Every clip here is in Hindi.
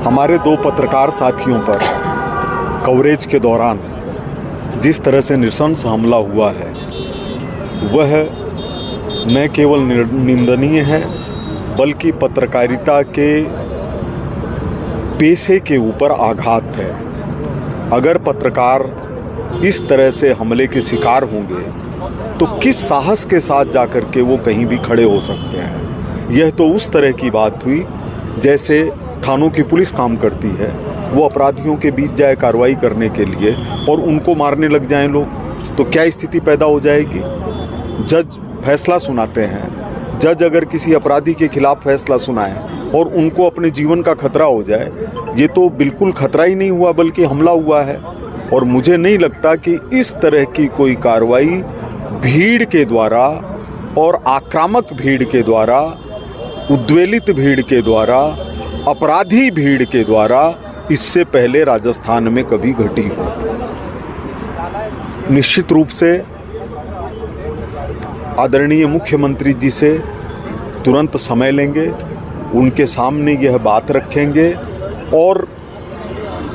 हमारे दो पत्रकार साथियों पर कवरेज के दौरान जिस तरह से नृशंस हमला हुआ है वह न केवल निंदनीय है बल्कि पत्रकारिता के पेशे के ऊपर आघात है। अगर पत्रकार इस तरह से हमले के शिकार होंगे तो किस साहस के साथ जाकर के वो कहीं भी खड़े हो सकते हैं। यह तो उस तरह की बात हुई जैसे थानों की पुलिस काम करती है, वो अपराधियों के बीच जाए कार्रवाई करने के लिए और उनको मारने लग जाएं लोग, तो क्या स्थिति पैदा हो जाएगी। जज फैसला सुनाते हैं, जज अगर किसी अपराधी के खिलाफ फैसला सुनाए और उनको अपने जीवन का खतरा हो जाए, ये तो बिल्कुल खतरा ही नहीं हुआ बल्कि हमला हुआ है। और मुझे नहीं लगता कि इस तरह की कोई कार्रवाई भीड़ के द्वारा और आक्रामक भीड़ के द्वारा, उद्वेलित भीड़ के द्वारा, अपराधी भीड़ के द्वारा इससे पहले राजस्थान में कभी घटी हो। निश्चित रूप से आदरणीय मुख्यमंत्री जी से तुरंत समय लेंगे, उनके सामने यह बात रखेंगे। और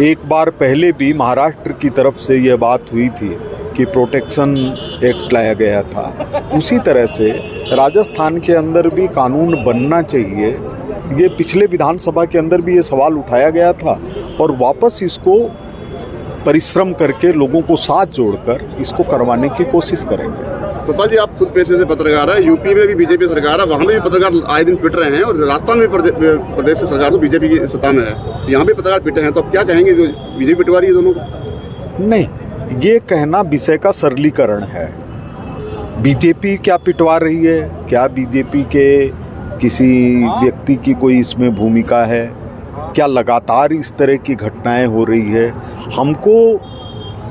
एक बार पहले भी महाराष्ट्र की तरफ से यह बात हुई थी कि प्रोटेक्शन एक्ट लाया गया था, उसी तरह से राजस्थान के अंदर भी कानून बनना चाहिए। ये पिछले विधानसभा के अंदर भी ये सवाल उठाया गया था और वापस इसको परिश्रम करके लोगों को साथ जोड़कर इसको करवाने की कोशिश करेंगे। गोपाल जी, आप खुद पेशे से पत्रकार हैं, यूपी में भी बीजेपी सरकार है, वहाँ में भी पत्रकार आए दिन पिट रहे हैं और राजस्थान में प्रदेश सरकार तो बीजेपी की सत्ता में है, यहाँ भी पत्रकार पिटे हैं, तो आप क्या कहेंगे जो बीजेपी पिटवा रही है दोनों को? नहीं, ये कहना विषय का सरलीकरण है। बीजेपी क्या पिटवा रही है, क्या बीजेपी के किसी व्यक्ति की कोई इसमें भूमिका है, क्या लगातार इस तरह की घटनाएं हो रही है। हमको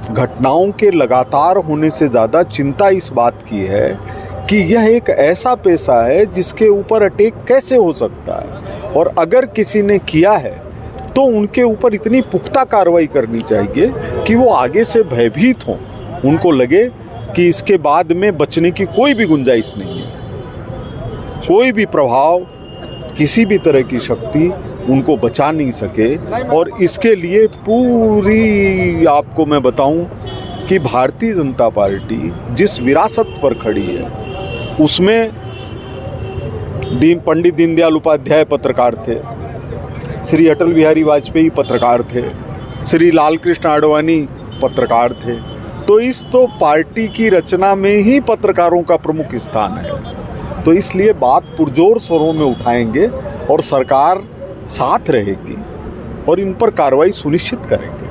घटनाओं के लगातार होने से ज़्यादा चिंता इस बात की है कि यह एक ऐसा पेशा है जिसके ऊपर अटैक कैसे हो सकता है, और अगर किसी ने किया है तो उनके ऊपर इतनी पुख्ता कार्रवाई करनी चाहिए कि वो आगे से भयभीत हों, उनको लगे कि इसके बाद में बचने की कोई भी गुंजाइश नहीं है, कोई भी प्रभाव, किसी भी तरह की शक्ति उनको बचा नहीं सके। और इसके लिए पूरी आपको मैं बताऊं कि भारतीय जनता पार्टी जिस विरासत पर खड़ी है उसमें पंडित दीनदयाल उपाध्याय पत्रकार थे, श्री अटल बिहारी वाजपेयी पत्रकार थे, श्री लालकृष्ण आडवाणी पत्रकार थे। तो इस तो पार्टी की रचना में ही पत्रकारों का प्रमुख स्थान है। तो इसलिए बात पुरजोर स्वरों में उठाएंगे और सरकार साथ रहेगी और इन पर कार्रवाई सुनिश्चित करेंगे।